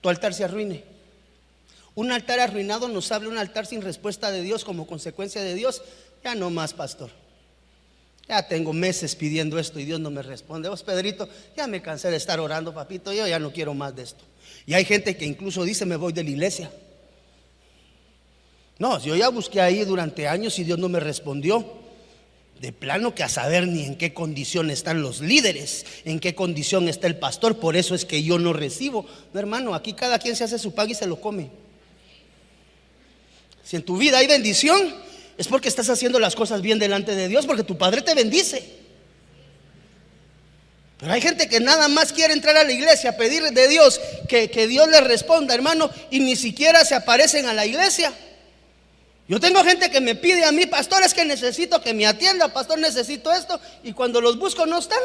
tu altar se arruine. Un altar arruinado nos habla un altar sin respuesta de Dios como consecuencia de Dios. Ya no más, pastor. Ya tengo meses pidiendo esto y Dios no me responde. Vos, Pedrito, ya me cansé de estar orando, papito. Yo ya no quiero más de esto. Y hay gente que incluso dice: me voy de la iglesia. No, yo ya busqué ahí durante años y Dios no me respondió. De plano que a saber ni en qué condición están los líderes, en qué condición está el pastor. Por eso es que yo no recibo. No, hermano, aquí cada quien se hace su pan y se lo come. Si en tu vida hay bendición, es porque estás haciendo las cosas bien delante de Dios, porque tu Padre te bendice. Pero hay gente que nada más quiere entrar a la iglesia a pedir de Dios que Dios les responda, hermano, y ni siquiera se aparecen a la iglesia. Yo tengo gente que me pide a mí: pastor, es que necesito que me atienda, pastor, necesito esto, y cuando los busco no están.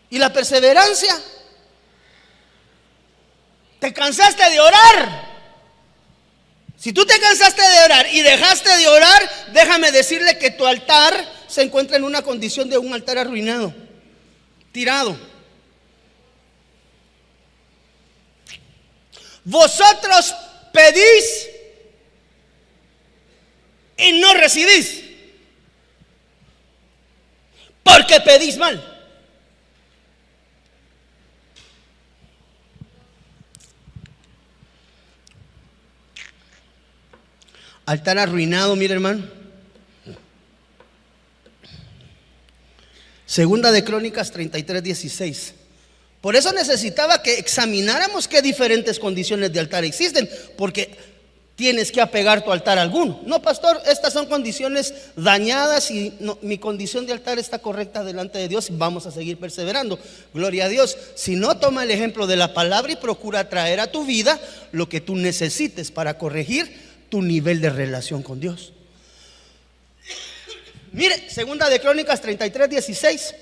Y la perseverancia. Te cansaste de orar. Si tú te cansaste de orar y dejaste de orar, déjame decirle que tu altar se encuentra en una condición de un altar arruinado, tirado. Vosotros pedís y no recibís, porque pedís mal. Altar arruinado, mire, hermano. Segunda de Crónicas 33:16. Por eso necesitaba que examináramos qué diferentes condiciones de altar existen, porque tienes que apegar tu altar a alguno. No, pastor, estas son condiciones dañadas y no, mi condición de altar está correcta delante de Dios y vamos a seguir perseverando. Gloria a Dios. Si no, toma el ejemplo de la palabra y procura traer a tu vida lo que tú necesites para corregir tu nivel de relación con Dios. Mire, segunda de Crónicas 33:16.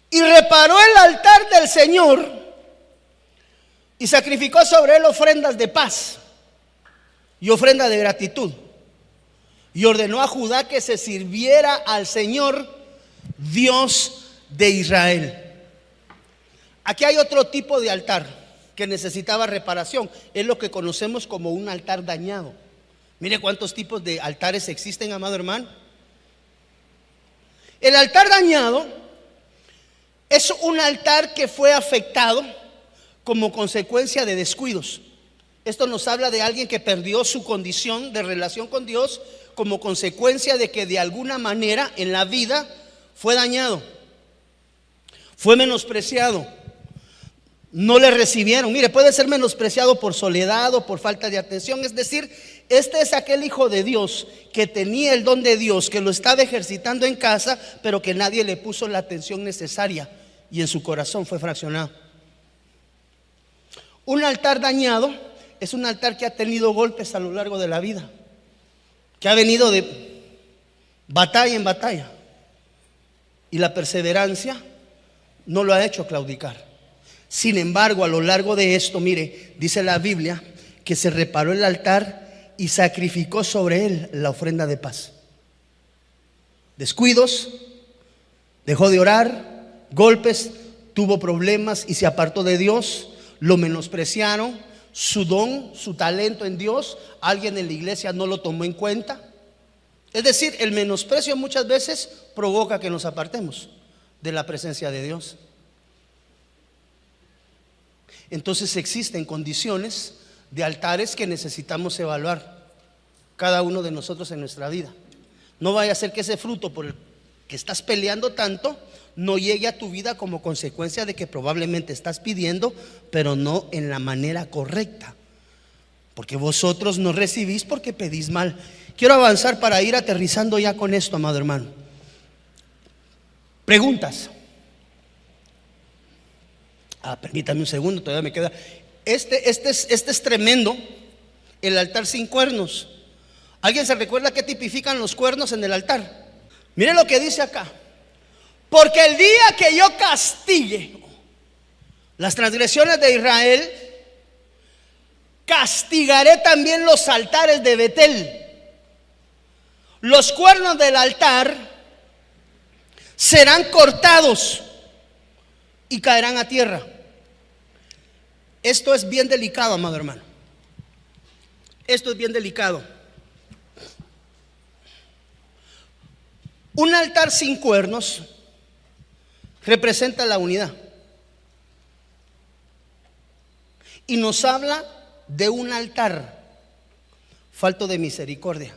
Y reparó el altar del Señor y sacrificó sobre él ofrendas de paz y ofrenda de gratitud, y ordenó a Judá que se sirviera al Señor Dios de Israel. Aquí hay otro tipo de altar que necesitaba reparación. Es lo que conocemos como un altar dañado. Mire cuántos tipos de altares existen, amado hermano. El altar dañado es un altar que fue afectado como consecuencia de descuidos. Esto nos habla de alguien que perdió su condición de relación con Dios como consecuencia de que de alguna manera en la vida fue dañado, fue menospreciado, no le recibieron. Mire, puede ser menospreciado por soledad o por falta de atención. Es decir, este es aquel hijo de Dios que tenía el don de Dios, que lo estaba ejercitando en casa, pero que nadie le puso la atención necesaria y en su corazón fue fraccionado. Un altar dañado es un altar que ha tenido golpes a lo largo de la vida, que ha venido de batalla en batalla, y la perseverancia no lo ha hecho claudicar. Sin embargo, a lo largo de esto, mire, dice la Biblia que se reparó el altar y sacrificó sobre él la ofrenda de paz. Descuidos, dejó de orar, golpes, tuvo problemas y se apartó de Dios, lo menospreciaron, su don, su talento en Dios, alguien en la iglesia no lo tomó en cuenta. Es decir, el menosprecio muchas veces provoca que nos apartemos de la presencia de Dios. Entonces existen condiciones de altares que necesitamos evaluar cada uno de nosotros en nuestra vida. No vaya a ser que ese fruto por el que estás peleando tanto no llegue a tu vida como consecuencia de que probablemente estás pidiendo, pero no en la manera correcta, porque vosotros no recibís porque pedís mal. Quiero avanzar para ir aterrizando ya con esto, amado hermano. Preguntas. Permítame un segundo, todavía me queda. Este es tremendo, el altar sin cuernos. ¿Alguien se recuerda qué tipifican los cuernos en el altar? Mire lo que dice acá: porque el día que yo castigue las transgresiones de Israel, castigaré también los altares de Betel. Los cuernos del altar serán cortados y caerán a tierra. Esto es bien delicado, amado hermano. Esto es bien delicado. Un altar sin cuernos representa la unidad. Y nos habla de un altar falto de misericordia.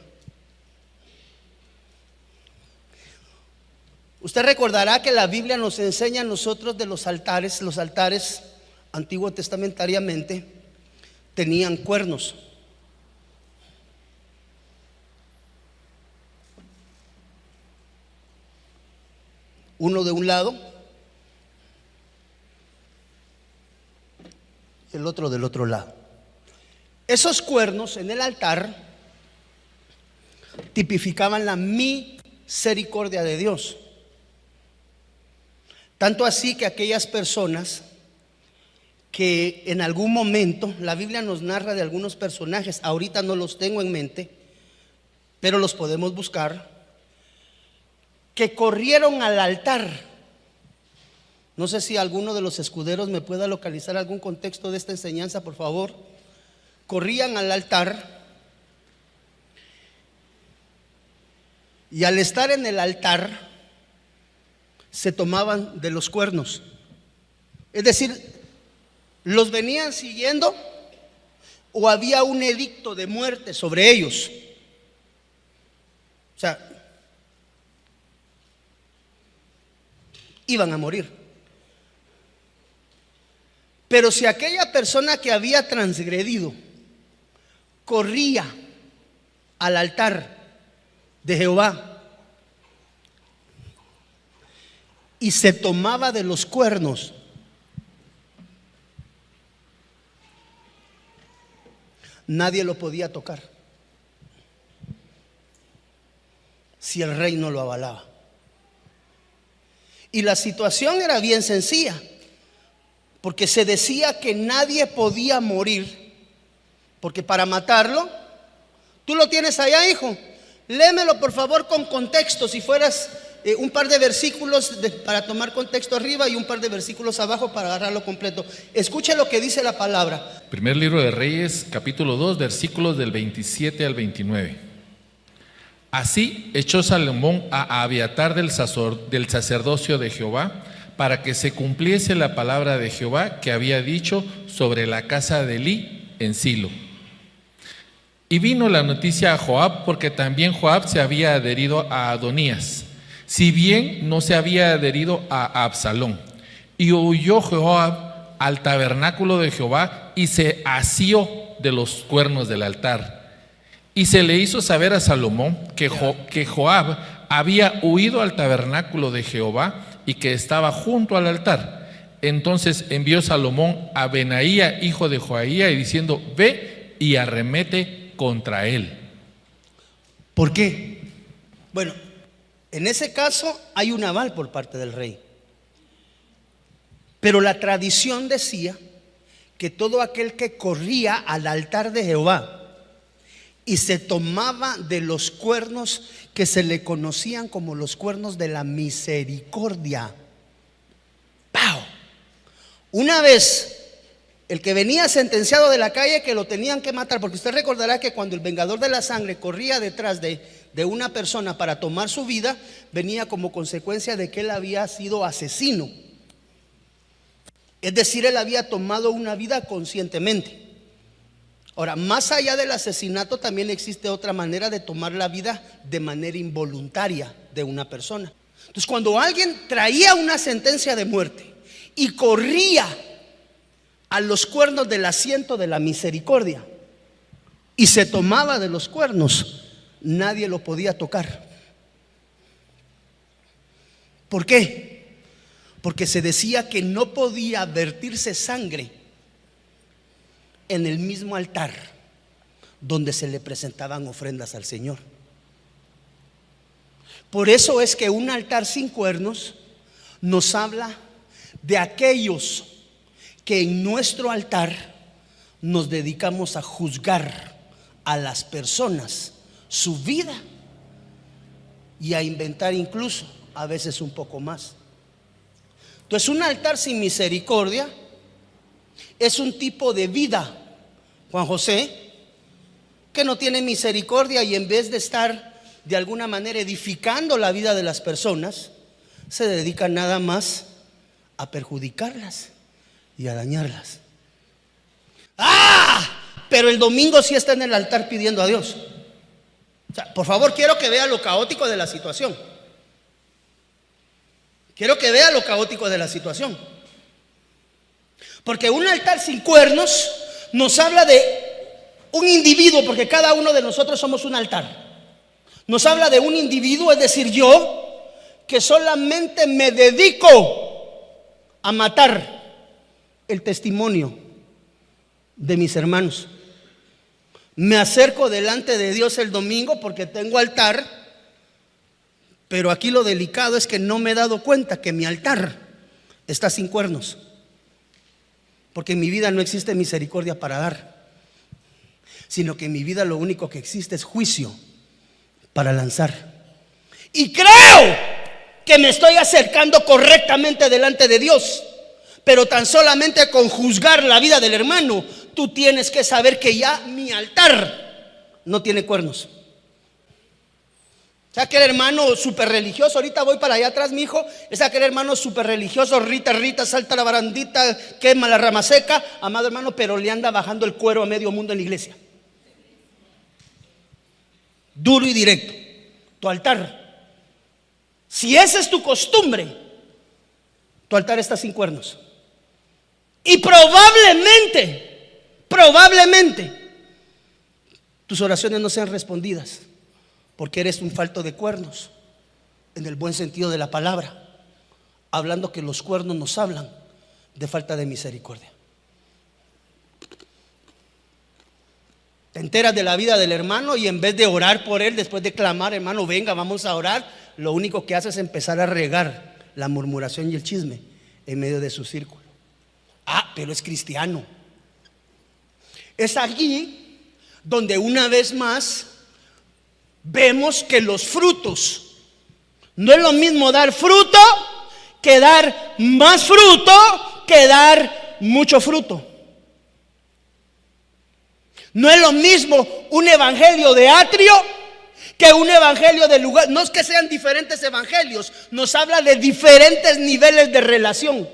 Usted recordará que la Biblia nos enseña a nosotros de los altares. Los altares antiguo testamentariamente tenían cuernos. Uno de un lado, el otro del otro lado. Esos cuernos en el altar tipificaban la misericordia de Dios. Tanto así que aquellas personas que en algún momento, la Biblia nos narra de algunos personajes, ahorita no los tengo en mente, pero los podemos buscar, que corrieron al altar. No sé si alguno de los escuderos me pueda localizar algún contexto de esta enseñanza, por favor. Corrían al altar y al estar en el altar se tomaban de los cuernos. Es decir, los venían siguiendo o había un edicto de muerte sobre ellos. O sea, iban a morir. Pero si aquella persona que había transgredido corría al altar de Jehová y se tomaba de los cuernos, nadie lo podía tocar si el rey no lo avalaba. Y la situación era bien sencilla, porque se decía que nadie podía morir, porque para matarlo, tú lo tienes allá, hijo, léemelo por favor con contexto, si fueras un par de versículos para tomar contexto arriba y un par de versículos abajo para agarrarlo completo. Escuche lo que dice la palabra. Primer libro de Reyes, capítulo 2, versículos del 27 al 29. Así echó Salomón a Abiatar del sacerdocio de Jehová, para que se cumpliese la palabra de Jehová que había dicho sobre la casa de Elí en Silo. Y vino la noticia a Joab, porque también Joab se había adherido a Adonías, si bien no se había adherido a Absalón. Y huyó Joab al tabernáculo de Jehová y se asió de los cuernos del altar. Y se le hizo saber a Salomón que Joab había huido al tabernáculo de Jehová y que estaba junto al altar. Entonces envió Salomón a Benaía, hijo de Joaía, y diciendo: ve y arremete contra él. ¿Por qué? Bueno, en ese caso hay un aval por parte del rey. Pero la tradición decía que todo aquel que corría al altar de Jehová y se tomaba de los cuernos que se le conocían como los cuernos de la misericordia. ¡Pau! Una vez el que venía sentenciado de la calle, que lo tenían que matar, porque usted recordará que cuando el vengador de la sangre corría detrás de una persona para tomar su vida, venía como consecuencia de que él había sido asesino. Es decir, él había tomado una vida conscientemente. Ahora, más allá del asesinato, también existe otra manera de tomar la vida de manera involuntaria de una persona. Entonces, cuando alguien traía una sentencia de muerte y corría a los cuernos del asiento de la misericordia y se tomaba de los cuernos, nadie lo podía tocar. ¿Por qué? Porque se decía que no podía vertirse sangre en el mismo altar donde se le presentaban ofrendas al Señor. Por eso es que un altar sin cuernos nos habla de aquellos que en nuestro altar nos dedicamos a juzgar a las personas, su vida, y a inventar incluso a veces un poco más. Entonces, un altar sin misericordia es un tipo de vida, Juan José, que no tiene misericordia, y en vez de estar de alguna manera edificando la vida de las personas, se dedica nada más a perjudicarlas y a dañarlas. Pero el domingo sí está en el altar pidiendo a Dios. O sea, por favor, quiero que vea lo caótico de la situación. Quiero que vea lo caótico de la situación. Porque un altar sin cuernos nos habla de un individuo, porque cada uno de nosotros somos un altar. Nos habla de un individuo, es decir, yo, que solamente me dedico a matar el testimonio de mis hermanos. Me acerco delante de Dios el domingo porque tengo altar, pero aquí lo delicado es que no me he dado cuenta que mi altar está sin cuernos, porque en mi vida no existe misericordia para dar, sino que en mi vida lo único que existe es juicio para lanzar. Y creo que me estoy acercando correctamente delante de Dios, pero tan solamente con juzgar la vida del hermano, tú tienes que saber que ya mi altar no tiene cuernos. O sea, aquel hermano súper religioso, ahorita voy para allá atrás, mi hijo, es aquel hermano súper religioso, Rita, salta la barandita, quema la rama seca, amado hermano, pero le anda bajando el cuero a medio mundo en la iglesia. Duro y directo. Tu altar, si esa es tu costumbre, tu altar está sin cuernos. Y probablemente tus oraciones no sean respondidas porque eres un falto de cuernos, en el buen sentido de la palabra, hablando que los cuernos nos hablan de falta de misericordia. Te enteras de la vida del hermano y en vez de orar por él, después de clamar, hermano, venga, vamos a orar, lo único que hace es empezar a regar la murmuración y el chisme en medio de su círculo. Pero es cristiano. Es allí donde una vez más vemos que los frutos, no es lo mismo dar fruto que dar más fruto, que dar mucho fruto. No es lo mismo un evangelio de atrio que un evangelio de lugar. No es que sean diferentes evangelios, nos habla de diferentes niveles de relación.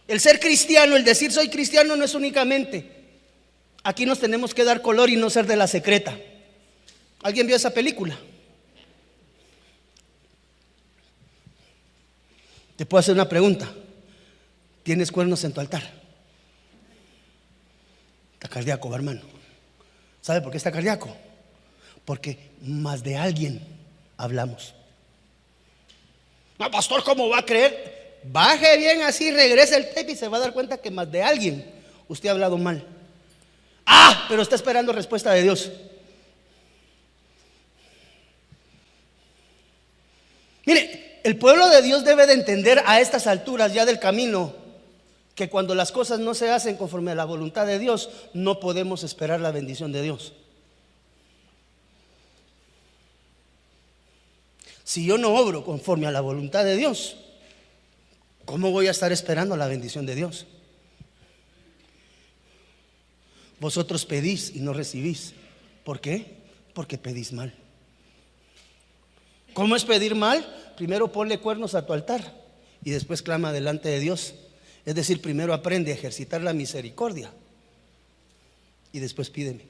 El ser cristiano, el decir soy cristiano, no es únicamente aquí nos tenemos que dar color y no ser de la secreta. ¿Alguien vio esa película? Te puedo hacer una pregunta. ¿Tienes cuernos en tu altar? Está cardíaco, hermano. ¿Sabe por qué está cardíaco? Porque más de alguien hablamos. No, pastor, ¿cómo va a creer? Baje bien así, regrese el tape y se va a dar cuenta que más de alguien usted ha hablado mal. Pero está esperando respuesta de Dios. Mire, el pueblo de Dios debe de entender a estas alturas ya del camino que cuando las cosas no se hacen conforme a la voluntad de Dios, no podemos esperar la bendición de Dios. Si yo no obro conforme a la voluntad de Dios, ¿cómo voy a estar esperando la bendición de Dios? Vosotros pedís y no recibís. ¿Por qué? Porque pedís mal. ¿Cómo es pedir mal? Primero ponle cuernos a tu altar y después clama delante de Dios. Es decir, primero aprende a ejercitar la misericordia y después pídeme.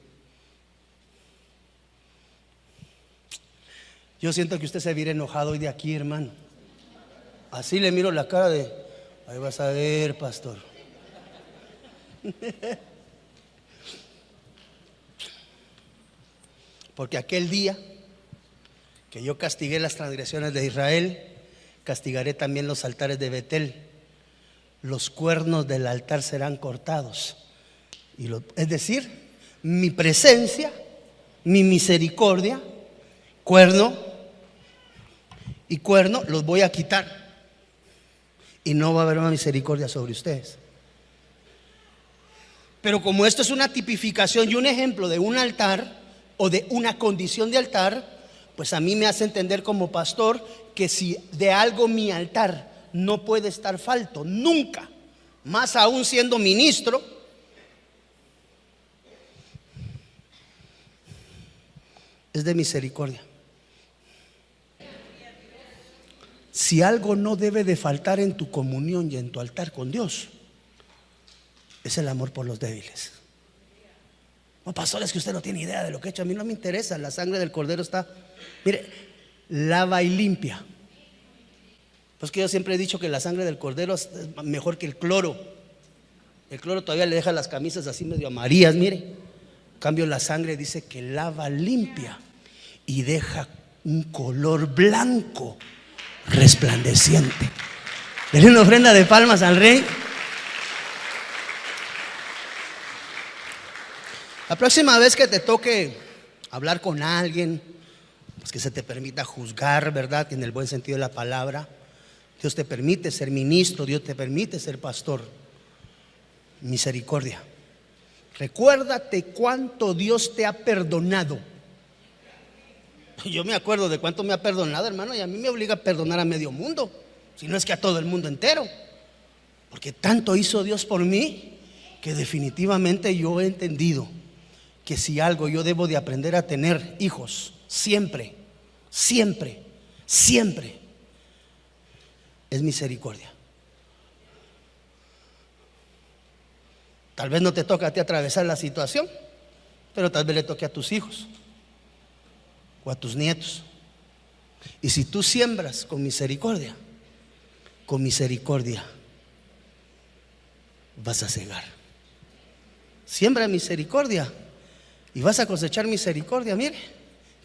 Yo siento que usted se viene enojado hoy de aquí, hermano. Así le miro la cara de, ahí vas a ver, pastor. Porque aquel día que yo castigué las transgresiones de Israel, castigaré también los altares de Betel. Los cuernos del altar serán cortados. Es decir, mi presencia, mi misericordia, cuerno y cuerno los voy a quitar. Y no va a haber más misericordia sobre ustedes. Pero como esto es una tipificación y un ejemplo de un altar o de una condición de altar, pues a mí me hace entender como pastor que si de algo mi altar no puede estar falto, nunca, más aún siendo ministro, es de misericordia. Si algo no debe de faltar en tu comunión y en tu altar con Dios, es el amor por los débiles. No, pastor, es que usted no tiene idea de lo que he hecho. A mí no me interesa. La sangre del cordero está, mire, lava y limpia. Pues que yo siempre he dicho que la sangre del cordero es mejor que el cloro. El cloro todavía le deja las camisas así medio amarillas, mire. En cambio la sangre dice que lava, limpia y deja un color blanco resplandeciente. Denle una ofrenda de palmas al Rey. La próxima vez que te toque hablar con alguien, pues que se te permita juzgar, ¿verdad? En el buen sentido de la palabra. Dios te permite ser ministro, Dios te permite ser pastor. Misericordia. Recuérdate cuánto Dios te ha perdonado. Yo me acuerdo de cuánto me ha perdonado, hermano, y a mí me obliga a perdonar a medio mundo, si no es que a todo el mundo entero. Porque tanto hizo Dios por mí que definitivamente yo he entendido que si algo yo debo de aprender a tener hijos, siempre, siempre, siempre, es misericordia. Tal vez no te toca a ti atravesar la situación, pero tal vez le toque a tus hijos o a tus nietos. Y si tú siembras con misericordia vas a cegar. Siembra misericordia y vas a cosechar misericordia. Mire,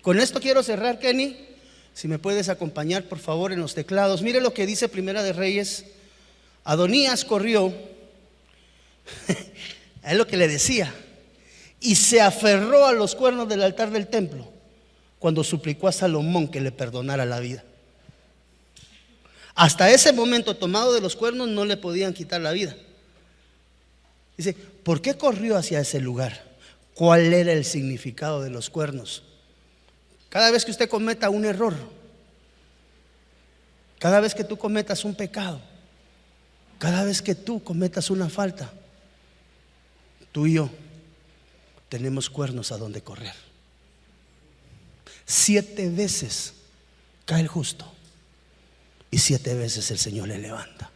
con esto quiero cerrar, Kenny. Si me puedes acompañar por favor en los teclados. Mire lo que dice Primera de Reyes. Adonías corrió, es lo que le decía, y se aferró a los cuernos del altar del templo cuando suplicó a Salomón que le perdonara la vida. Hasta ese momento, tomado de los cuernos, no le podían quitar la vida. Dice, ¿por qué corrió hacia ese lugar? ¿Cuál era el significado de los cuernos? Cada vez que usted cometa un error, cada vez que tú cometas un pecado, cada vez que tú cometas una falta, tú y yo tenemos cuernos a donde correr. 7 veces cae el justo y 7 veces el Señor le levanta.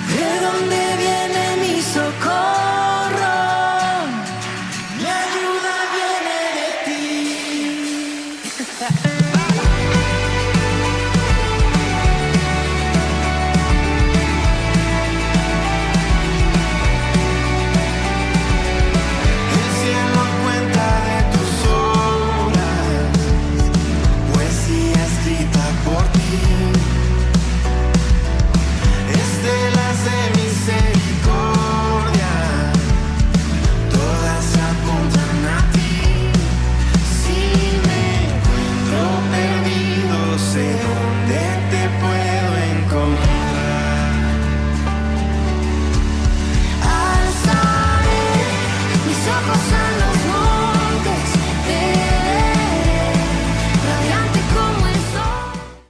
¿De dónde viene mi socorro?